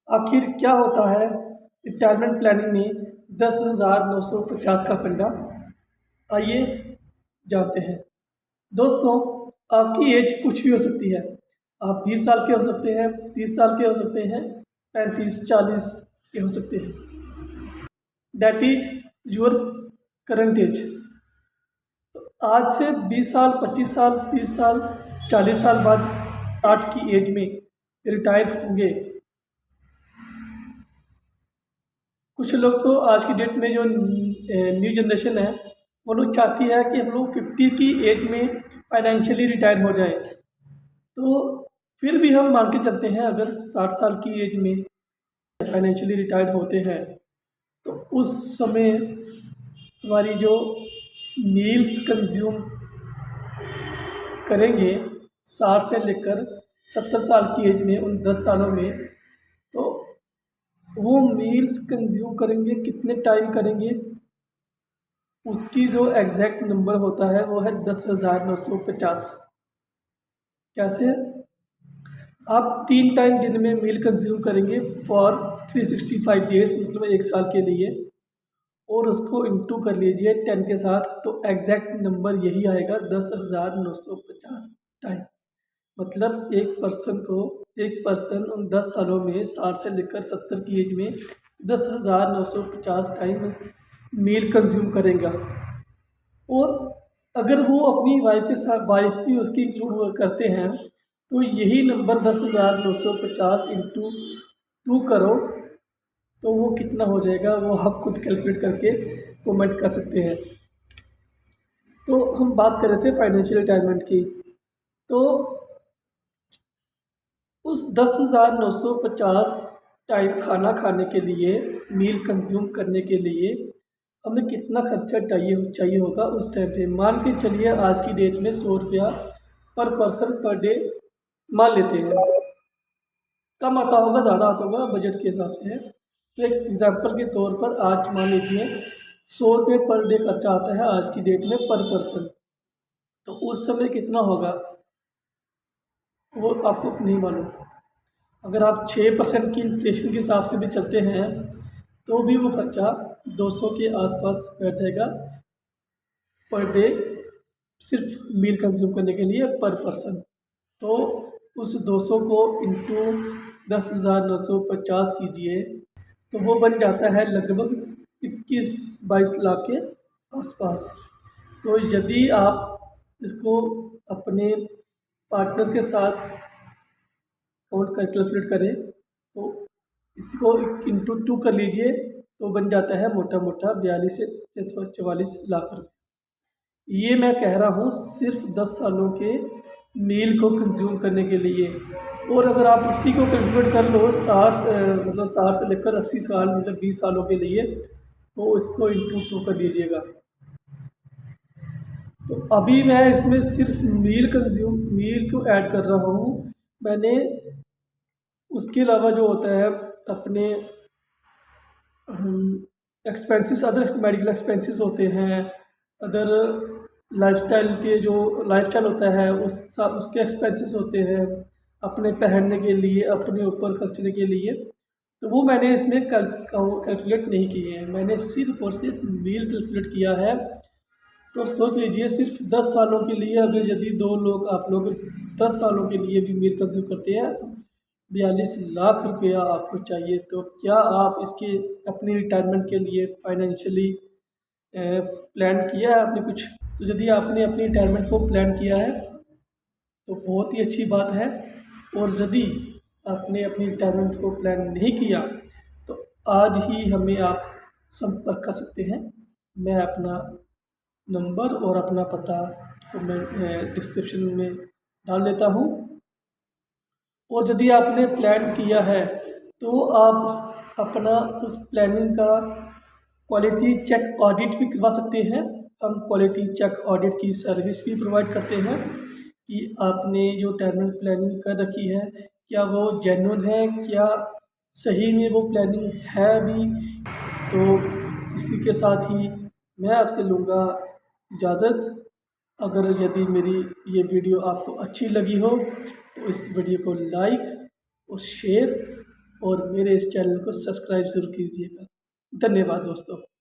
आखिर क्या होता है रिटायरमेंट प्लानिंग में 10,950 का फंडा। आइए जानते हैं। दोस्तों, आपकी एज कुछ भी हो सकती है। आप 20 साल के हो सकते हैं, 30 साल के हो सकते हैं, 35 40 के हो सकते हैं। That is your current age. तो आज से 20 साल, 25 साल, 30 साल, 40 साल बाद 60 की एज में रिटायर होंगे। कुछ लोग तो आज की डेट में जो न्यू जनरेशन है, वो लोग चाहती है कि हम लोग 50 की एज में फाइनेंशियली रिटायर हो जाए। तो फिर भी हम मान के चलते हैं, अगर 60 साल की एज में फाइनेंशियली रिटायर्ड होते हैं तो उस समय हमारी जो मील्स कंज्यूम करेंगे 60 से लेकर 70 साल की एज में, उन 10 सालों में, तो वो मील्स कंज्यूम करेंगे कितने टाइम करेंगे, उसकी जो एग्जैक्ट नंबर होता है वो है 10,950। कैसे? आप 3 टाइम दिन में मील कंज्यूम करेंगे फॉर 365 डेज, मतलब 1 साल के लिए, और उसको इंटू कर लीजिए 10 के साथ, तो एग्जैक्ट नंबर यही आएगा 10,950 टाइम। मतलब एक पर्सन उन 10 सालों में 60 से लेकर 70 की एज में 10,950 टाइम मील कंज्यूम करेगा। और अगर वो अपनी वाइफ के साथ, वाइफ भी उसकी इंक्लूड करते हैं, तो यही नंबर 10,950 इंटू 2 करो तो वो कितना हो जाएगा, वो आप खुद कैलकुलेट करके कमेंट कर सकते हैं। तो हम बात कर रहे थे फाइनेंशियल रिटायरमेंट की। तो उस 10,950 टाइम खाना खाने के लिए, मील कंज्यूम करने के लिए हमें कितना खर्चा चाहिए होगा उस टाइम पे। मान के चलिए आज की डेट में 100 रुपया पर पर्सन पर डे मान लेते हैं। कम आता होगा, ज़्यादा आता होगा, बजट के हिसाब से है। तो एक एग्जांपल के तौर पर आज मान लीजिए 100 रुपये पर डे खर्चा आता है आज की डेट में पर पर्सन। तो उस समय कितना होगा वो आपको नहीं मालूम। अगर आप 6% की इन्फ्लेशन के हिसाब से भी चलते हैं तो भी वो खर्चा 200 के आसपास बैठ जाएगा पर डे, सिर्फ मील कंज्यूम करने के लिए पर पर्सन। तो उस 200 को इंटू 10,950 कीजिए तो वो बन जाता है लगभग 21-22 लाख के आसपास। तो यदि आप इसको अपने पार्टनर के साथ काउंट कर कैलकुलेट करें तो इसको इंटू 2 कर लीजिए तो बन जाता है मोटा मोटा 42 से 44 लाख रुपये। ये मैं कह रहा हूँ सिर्फ 10 सालों के मील को कंज्यूम करने के लिए। और अगर आप इसी को कैलकुलेट कर लो 60 से लेकर 80 साल, मतलब 20 सालों के लिए, तो इसको इंटू 2 कर लीजिएगा। तो अभी मैं इसमें सिर्फ मील को ऐड कर रहा हूँ। मैंने उसके अलावा जो होता है अपने एक्सपेंसेस, अदर मेडिकल एक्सपेंसेस होते हैं, अदर लाइफस्टाइल होता है उसके एक्सपेंसेस होते हैं, अपने पहनने के लिए, अपने ऊपर खर्चने के लिए, तो वो मैंने इसमें कैलकुलेट नहीं किए हैं। मैंने सिर्फ और सिर्फ मील कैलकुलेट किया है। तो सोच लीजिए सिर्फ 10 सालों के लिए, अगर यदि आप लोग 10 सालों के लिए भी मील कंज्यूम करते हैं तो 42 लाख रुपया आपको चाहिए। तो क्या आप इसके अपनी रिटायरमेंट के लिए फाइनेंशियली प्लान किया है आपने कुछ? तो यदि आपने अपनी रिटायरमेंट को प्लान किया है तो बहुत ही अच्छी बात है। और यदि आपने अपनी रिटायरमेंट को प्लान नहीं किया तो आज ही हमें आप संपर्क कर सकते हैं। मैं अपना नंबर और अपना पता को मैं डिस्क्रिप्शन में डाल देता हूँ। और यदि आपने प्लान किया है तो आप अपना उस प्लानिंग का क्वालिटी चेक ऑडिट भी करवा सकते हैं। हम क्वालिटी चेक ऑडिट की सर्विस भी प्रोवाइड करते हैं कि आपने जो रिटायरमेंट प्लानिंग कर रखी है क्या वो जेन्युइन है, क्या सही में वो प्लानिंग है भी। तो इसी के साथ ही मैं आपसे लूँगा इजाज़त। अगर यदि मेरी ये वीडियो आपको अच्छी लगी हो तो इस वीडियो को लाइक और शेयर और मेरे इस चैनल को सब्सक्राइब ज़रूर कीजिएगा। धन्यवाद दोस्तों।